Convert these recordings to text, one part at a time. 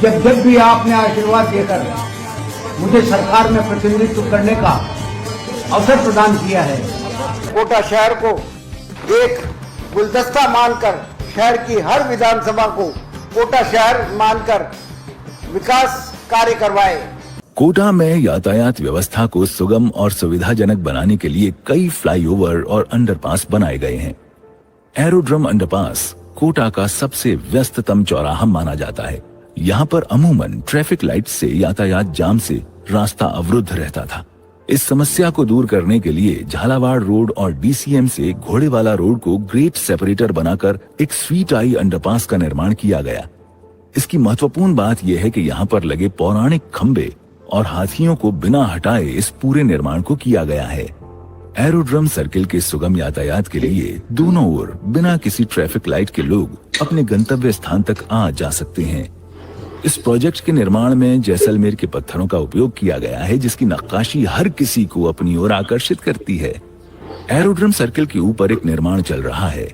जब जब भी आपने आशीर्वाद देकर मुझे सरकार में प्रतिनिधित्व करने का अवसर प्रदान किया है, कोटा शहर को एक गुलदस्ता मानकर शहर की हर विधानसभा को कोटा शहर मानकर विकास कार्य करवाए। कोटा में यातायात व्यवस्था को सुगम और सुविधाजनक बनाने के लिए कई फ्लाईओवर और अंडरपास बनाए गए हैं। एरोड्रम अंडरपास कोटा का सबसे व्यस्ततम चौराहा माना जाता है। यहाँ पर अमूमन ट्रैफिक लाइट से यातायात जाम से रास्ता अवरुद्ध रहता था। इस समस्या को दूर करने के लिए झालावाड़ रोड और डीसीएम से घोड़ेवाला रोड को ग्रेट सेपरेटर बनाकर एक स्वीट आई अंडरपास का निर्माण किया गया। इसकी महत्वपूर्ण बात यह है कि यहाँ पर लगे पौराणिक खंबे और हाथियों को बिना हटाए इस पूरे निर्माण को किया गया है। एरोड्रम सर्किल के सुगम यातायात के लिए दोनों ओर बिना किसी ट्रैफिक लाइट के लोग अपने गंतव्य स्थान तक आ जा सकते हैं। इस प्रोजेक्ट के निर्माण में जैसलमेर के पत्थरों का उपयोग किया गया है, जिसकी नक्काशी हर किसी को अपनी ओर आकर्षित करती है। एरोड्रम सर्किल के ऊपर एक निर्माण चल रहा है।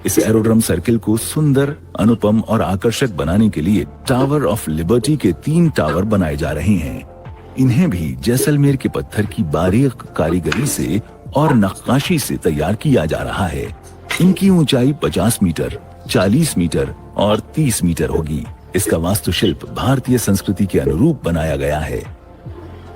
इस एरोड्रम सर्किल को सुंदर, अनुपम और आकर्षक बनाने के लिए टावर ऑफ लिबर्टी के 3 टावर बनाए जा रहे हैं। इन्हें भी जैसलमेर के पत्थर की बारीक कारीगरी से और नक्काशी से तैयार किया जा रहा है। इनकी ऊंचाई 50 मीटर, 40 मीटर और 30 मीटर होगी। इसका वास्तुशिल्प भारतीय संस्कृति के अनुरूप बनाया गया है।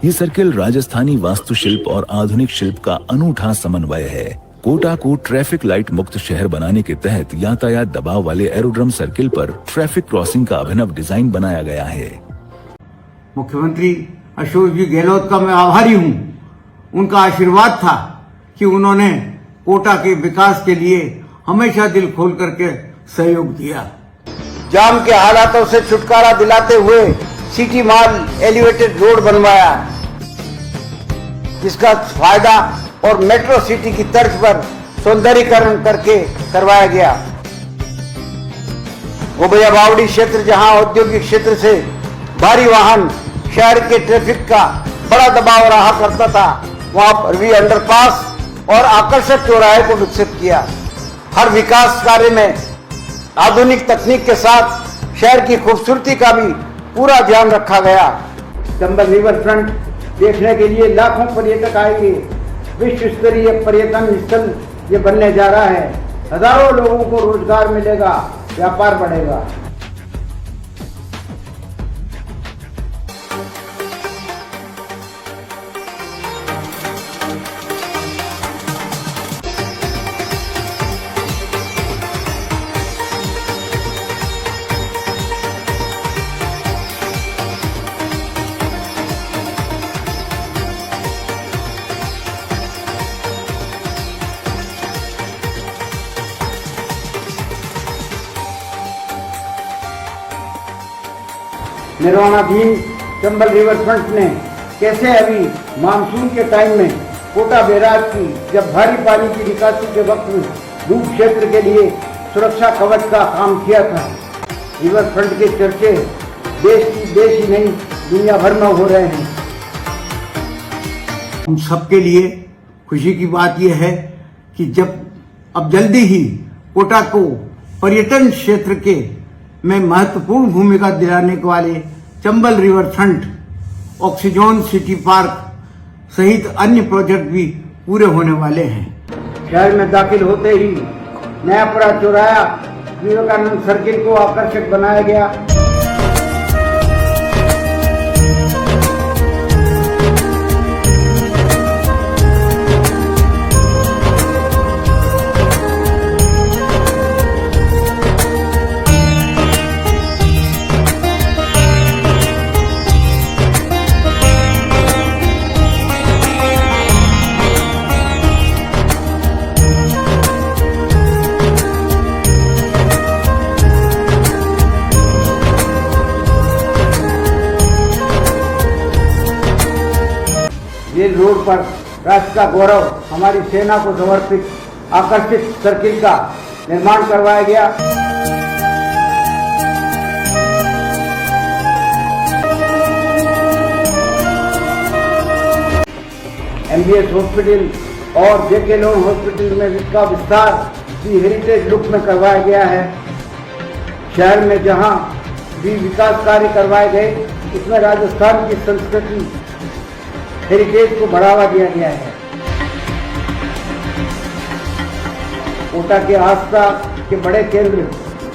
ये सर्किल राजस्थानी वास्तुशिल्प और आधुनिक शिल्प का अनूठा समन्वय है। कोटा को ट्रैफिक लाइट मुक्त शहर बनाने के तहत यातायात दबाव वाले एरोड्रम सर्किल पर ट्रैफिक क्रॉसिंग का अभिनव डिजाइन बनाया गया है। मुख्यमंत्री अशोक जी गहलोत का मैं आभारी हूं। उनका आशीर्वाद था कि उन्होंने कोटा के विकास के लिए हमेशा दिल खोल करके सहयोग दिया। जाम के हालातों से छुटकारा दिलाते हुए सिटी मॉल एलिवेटेड रोड बनवाया, जिसका फायदा और मेट्रो सिटी की तर्ज पर सौंदर्यीकरण करके करवाया गया। गोबैया बावड़ी क्षेत्र, जहां औद्योगिक क्षेत्र से भारी वाहन शहर के ट्रैफिक का बड़ा दबाव रहा करता था, वहां पर भी अंडरपास और आकर्षक चौराहे को विकसित किया। हर विकास कार्य में आधुनिक तकनीक के साथ शहर की खूबसूरती का भी पूरा ध्यान रखा गया। चंबल रिवर फ्रंट देखने के लिए लाखों पर्यटक आएंगे। विश्व स्तरीय पर्यटन स्थल ये बनने जा रहा है। हजारों लोगों को रोजगार मिलेगा, व्यापार बढ़ेगा। निर्माणाधीन चंबल रिवर फ्रंट ने कैसे अभी मानसून के टाइम में कोटा बैराज की जब भारी पानी की निकासी के वक्त में डूब क्षेत्र के लिए सुरक्षा कवच का काम किया था। रिवर फ्रंट के चर्चे देश ही नहीं दुनिया भर में हो रहे हैं। हम सबके लिए खुशी की बात यह है कि अब जल्दी ही कोटा को पर्यटन क्षेत्र के में महत्वपूर्ण भूमिका दिलाने वाले Chambal river front, oxygen city park सहित अन्य प्रोजेक्ट भी पूरे होने वाले हैं। शहर में दाखिल होते ही नयापुरा चौराहा विवेकानंद सर्किल को आकर्षक बनाया गया। रेल रोड पर राष्ट्र का गौरव हमारी सेना को समर्पित आकर्षित सर्किल का निर्माण करवाया गया। एमबीएस हॉस्पिटल और जेके लोन हॉस्पिटल में इसका विस्तार भी हेरिटेज लुक में करवाया गया है। शहर में जहां भी विकास कार्य करवाए गए। इसमें राजस्थान की संस्कृति हेरिटेज को बढ़ावा दिया गया है। कोटा के आसपास के बड़े केंद्र,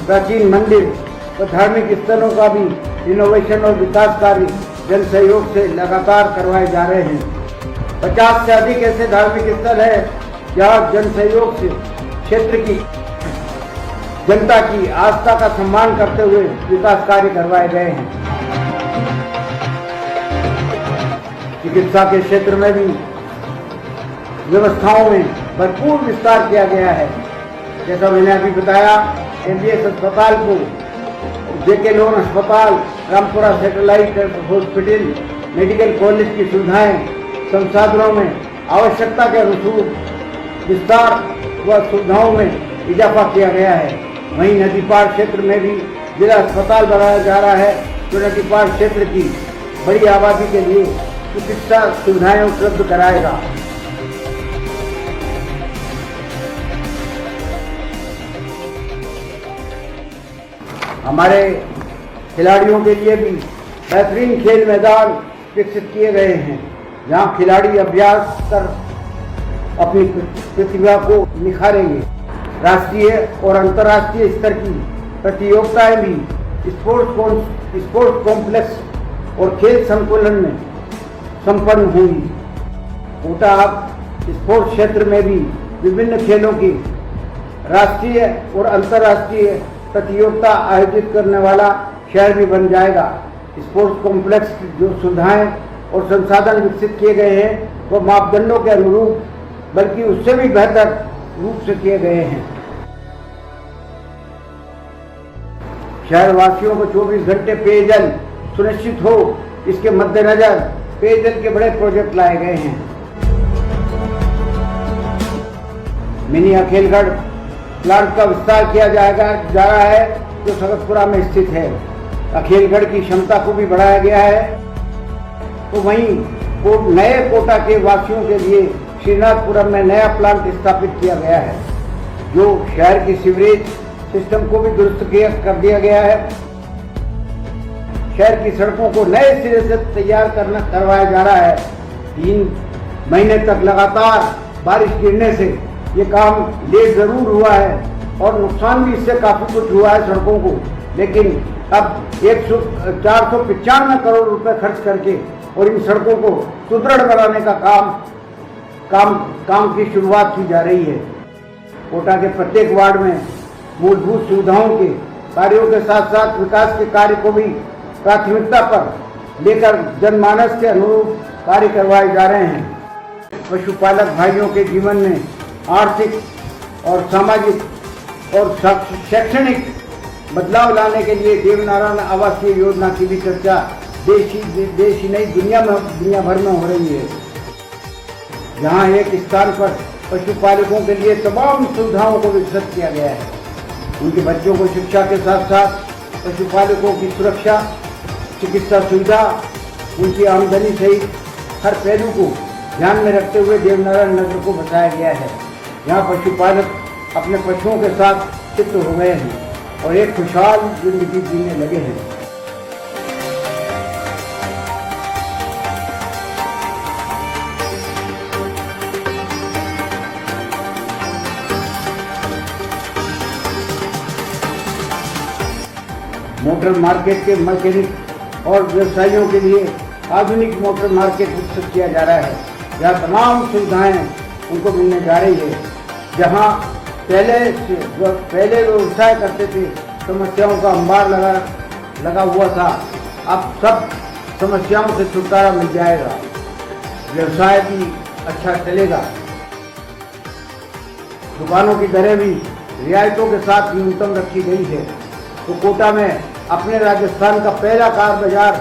प्राचीन मंदिर व धार्मिक स्थलों का भी इनोवेशन और विकास कार्य जन सहयोग से लगातार करवाए जा रहे हैं। 50 से अधिक ऐसे धार्मिक स्थल है जहां जन सहयोग से क्षेत्र की जनता की आस्था का सम्मान करते हुए विकास कार्य करवाए गए हैं। चिकित्सा के क्षेत्र में भी व्यवस्थाओं में भरपूर विस्तार किया गया है। जैसा मैंने अभी बताया, एमबीएस अस्पताल को जेके लोन अस्पताल, Rampura satellite hospital, medical college की सुविधाएं, संसाधनों में आवश्यकता के अनुरूप विस्तार व सुविधाओं में इजाफा किया गया है। वहीं नदी पार क्षेत्र में भी जिला अस्पताल बनाया जा रहा है, जो नदी पार क्षेत्र की बड़ी आबादी के लिए चिकित्सा सुविधाएं उपलब्ध कराएगा। हमारे खिलाड़ियों के लिए भी बेहतरीन खेल मैदान विकसित किए गए हैं, जहां खिलाड़ी अभ्यास कर अपनी प्रतिभा को निखारेंगे। राष्ट्रीय और अंतर्राष्ट्रीय स्तर की प्रतियोगिताएं भी स्पोर्ट्स कॉम्प्लेक्स और खेल संकुलन में संपन्न होंगी। कोटा अब स्पोर्ट्स क्षेत्र में भी विभिन्न खेलों की राष्ट्रीय और अंतर्राष्ट्रीय प्रतियोगिता आयोजित करने वाला शहर भी बन जाएगा। स्पोर्ट्स कॉम्प्लेक्स जो सुविधाएं और संसाधन विकसित किए गए हैं वो मापदंडों के अनुरूप बल्कि उससे भी बेहतर रूप से किए गए हैं। शहर वासियों को 24 घंटे पेयजल सुनिश्चित हो, इसके मद्देनजर पेयजल के बड़े प्रोजेक्ट लाए गए हैं। मिनी अखेलगढ़ प्लांट का विस्तार किया जा रहा है, जो सगतपुरा में स्थित है। अखेलगढ़ की क्षमता को भी बढ़ाया गया है। तो वहीं नए कोटा के वासियों के लिए श्रीनाथपुरम में नया प्लांट स्थापित किया गया है, जो शहर की सीवरेज सिस्टम को भी दुरुस्त कर दिया गया है। शहर की सड़कों को नए सिरे से तैयार करवाया जा रहा है। 3 महीने तक लगातार बारिश गिरने से ये काम लेट जरूर हुआ है और नुकसान भी इससे काफी कुछ हुआ है सड़कों को, लेकिन अब 495 करोड़ रुपए खर्च करके और इन सड़कों को सुदृढ़ बनाने का काम की शुरुआत की जा रही है। कोटा के प्रत्येक वार्ड में मूलभूत सुविधाओं के कार्यों के साथ साथ विकास के कार्य को भी प्राथमिकता पर लेकर जनमानस के अनुरूप कार्य करवाए जा रहे हैं। पशुपालक भाइयों के जीवन में आर्थिक और सामाजिक और शैक्षणिक बदलाव लाने के लिए देवनारायण आवासीय योजना की भी चर्चा देश ही नहीं दुनिया भर में हो रही है। जहां एक स्थान पर पशुपालकों के लिए तमाम सुविधाओं को विकसित किया गया है। उनके बच्चों को शिक्षा के साथ साथ पशुपालकों की सुरक्षा, चिकित्सा सुविधा, उनकी आमदनी सहित हर पहलू को ध्यान में रखते हुए देवनारायण नगर को बताया गया है। यहाँ पशुपालक अपने पशुओं के साथ चित्त हो गए हैं और एक खुशहाल जिंदगी जीने लगे हैं। मोटर मार्केट के मैकेनिक और व्यवसायियों के लिए आधुनिक मोटर मार्केट विकसित किया जा रहा है, जहाँ तमाम सुविधाएं उनको मिलने जा रही है। जहाँ पहले व्यवसाय करते थे, समस्याओं का अंबार लगा हुआ था, अब सब समस्याओं से छुटकारा मिल जाएगा, व्यवसाय भी अच्छा चलेगा। दुकानों की दरें भी रियायतों के साथ न्यूनतम रखी गई है। तो कोटा में अपने राजस्थान का पहला कार बाजार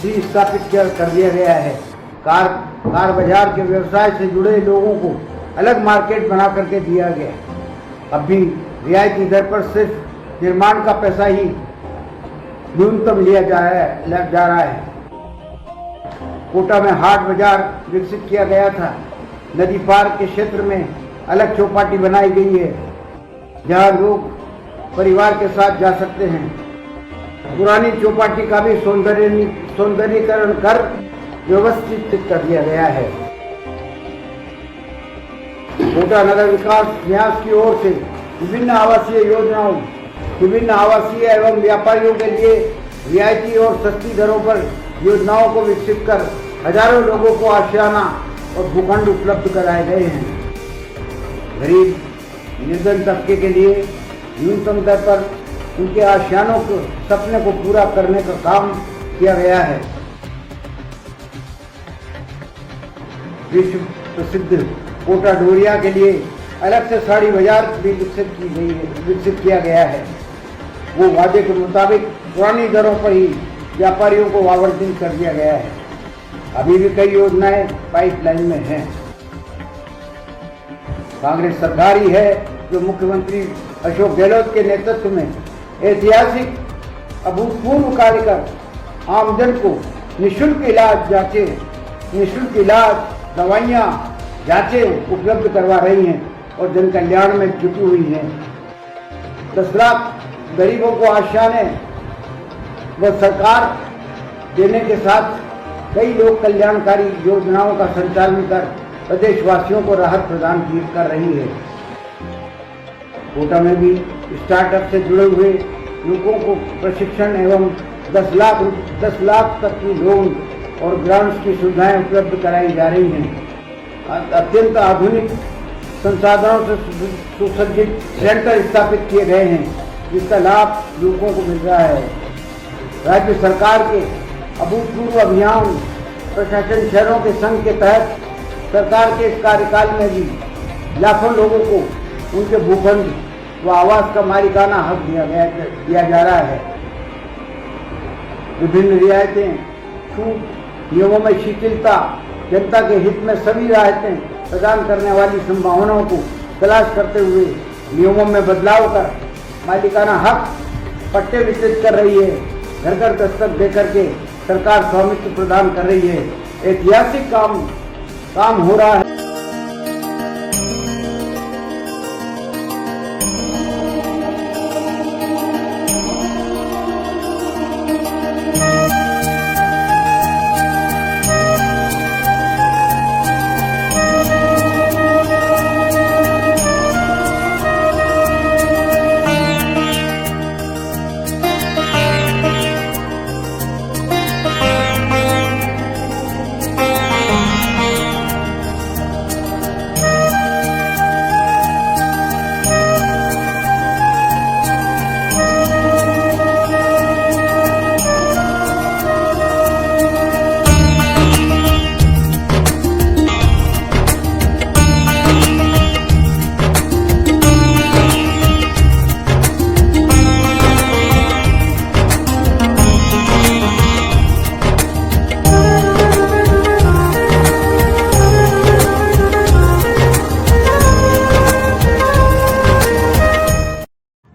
भी स्थापित कर दिया गया है। कार बाजार के व्यवसाय से जुड़े लोगों को अलग मार्केट बना करके दिया गया है। अब भी रियायती दर पर सिर्फ निर्माण का पैसा ही न्यूनतम लिया जा रहा है। कोटा में हाट बाजार विकसित किया गया था। नदी पार के क्षेत्र में अलग चौपाटी बनाई गई है, जहां लोग परिवार के साथ जा सकते हैं। पुरानी चौपाटी का भी सौंदर्यीकरण कर व्यवस्थित कर दिया गया है। कोटा नगर विकास न्यास की ओर से विभिन्न आवासीय एवं व्यापारियों के लिए रियायती और सस्ती दरों पर योजनाओं को विकसित कर हजारों लोगों को आशियाना और भूखंड उपलब्ध कराए गए हैं। गरीब निर्धन तबके के लिए न्यूनतम दर पर उनके आशियानों के सपने को पूरा करने का काम किया गया है। विश्व प्रसिद्ध कोटा डोरिया के लिए अलग से साड़ी बाजार भी विकसित किया गया है। वो वादे के मुताबिक पुरानी दरों पर ही व्यापारियों को आवंटित कर दिया गया है। अभी भी कई योजनाएं पाइपलाइन में हैं। कांग्रेस सरकार ही है जो मुख्यमंत्री अशोक गहलोत के नेतृत्व में ऐतिहासिक अभूतपूर्व कार्य कर आमजन को निःशुल्क इलाज दवाइयाँ जांचें उपलब्ध करवा रही हैं और जन कल्याण में जुटी हुई हैं। 10 लाख गरीबों को आशियाने व सरकार देने के साथ कई लोक कल्याणकारी योजनाओं का संचालन कर प्रदेशवासियों को राहत प्रदान कर रही है। कोटा में भी स्टार्टअप से जुड़े हुए लोगों को प्रशिक्षण एवं 10 लाख तक की लोन और ग्रांट्स की सुविधाएं उपलब्ध कराई जा रही हैं। अत्यंत आधुनिक संसाधनों से सुसज्जित सेंटर स्थापित किए गए हैं, जिसका लाभ लोगों को मिल रहा है। राज्य सरकार के अभूतपूर्व अभियान प्रशासन शहरों के संघ के तहत सरकार के इस कार्यकाल में भी लाखों लोगों को उनके भूखंड व आवास का मालिकाना हक दिया जा रहा है। विभिन्न रियायतें, छूट, नियमों में शिथिलता, जनता के हित में सभी राहतें प्रदान करने वाली संभावनाओं को तलाश करते हुए नियमों में बदलाव कर मालिकाना हक पट्टे वितरित कर रही है। घर घर दस्तक देकर के सरकार स्वामित्व प्रदान कर रही है। ऐतिहासिक काम हो रहा है।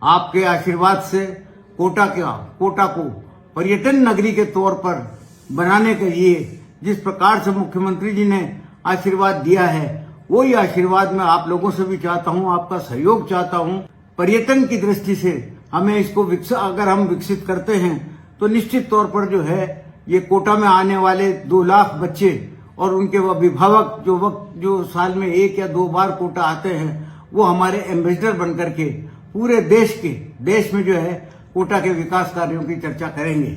आपके आशीर्वाद से कोटा को पर्यटन नगरी के तौर पर बनाने के लिए जिस प्रकार से मुख्यमंत्री जी ने आशीर्वाद दिया है, वही आशीर्वाद मैं आप लोगों से भी चाहता हूं, आपका सहयोग चाहता हूं। पर्यटन की दृष्टि से हमें इसको अगर हम विकसित करते हैं तो निश्चित तौर पर जो है ये कोटा में आने वाले 2 लाख बच्चे और उनके अभिभावक जो साल में 1 या 2 बार कोटा आते हैं, वो हमारे एम्बेसडर बनकर के पूरे देश में जो है कोटा के विकास कार्यों की चर्चा करेंगे।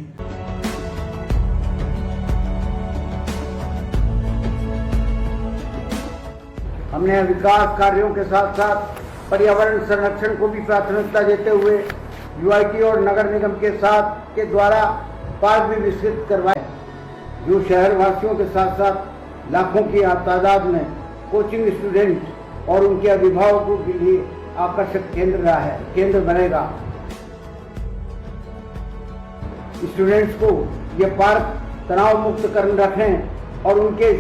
हमने विकास कार्यों के साथ साथ पर्यावरण संरक्षण को भी प्राथमिकता देते हुए यूआईटी और नगर निगम के द्वारा पार्क भी विकसित करवाए, जो शहर वासियों के साथ साथ लाखों की तादाद में कोचिंग स्टूडेंट और उनके अभिभावकों के लिए आकर्षक केंद्र बनेगा। स्टूडेंट्स को ये पार्क तनाव मुक्त कर रखें और उनके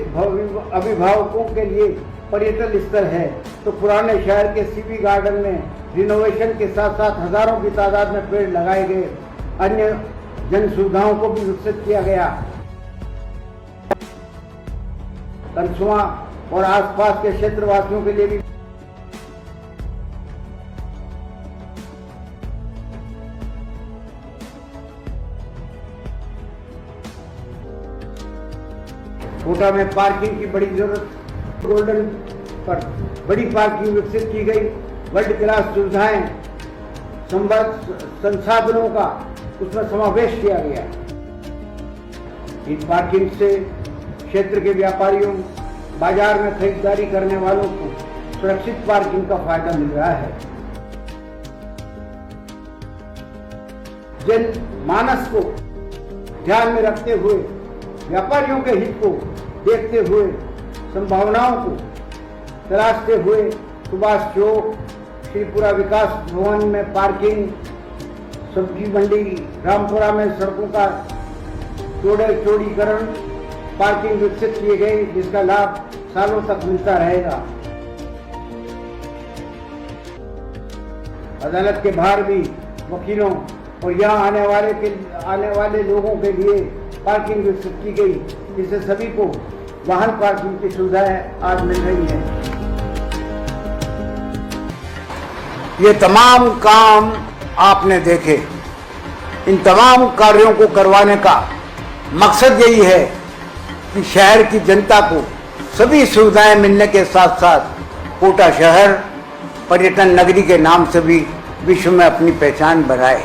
अभिभावकों के लिए पर्यटन स्थल है, तो पुराने शहर के सीबी गार्डन में रिनोवेशन के साथ साथ हजारों की तादाद में पेड़ लगाए गए। अन्य जन सुविधाओं को भी विकसित किया गया। कंसुआ और आसपास के क्षेत्रवासियों के लिए भी कोटा में पार्किंग की बड़ी जरूरत, गोल्डन पर बड़ी पार्किंग विकसित की गई, वर्ल्ड क्लास सुविधाएं, संसाधनों का उसमें समावेश किया गया। इन पार्किंग से क्षेत्र के व्यापारियों, बाजार में खरीदारी करने वालों को सुरक्षित पार्किंग का फायदा मिल रहा है। जन मानस को ध्यान में रखते हुए, व्यापारियों के हित को देखते हुए, संभावनाओं को तलाशते हुए सुभाष चौक, श्रीपुरा विकास भवन में पार्किंग, सब्जी मंडी, रामपुरा में सड़कों का चौड़ीकरण, पार्किंग विकसित किए गए, जिसका लाभ सालों तक मिलता रहेगा। अदालत के बाहर भी वकीलों और यहाँ आने वाले लोगों के लिए पार्किंग विकसित की गई, जिससे सभी को वाहन पार्किंग की सुविधाएं आज मिल रही हैं। ये तमाम काम आपने देखे। इन तमाम कार्यों को करवाने का मकसद यही है कि शहर की जनता को सभी सुविधाएं मिलने के साथ साथ कोटा शहर पर्यटन नगरी के नाम से भी विश्व में अपनी पहचान बनाए।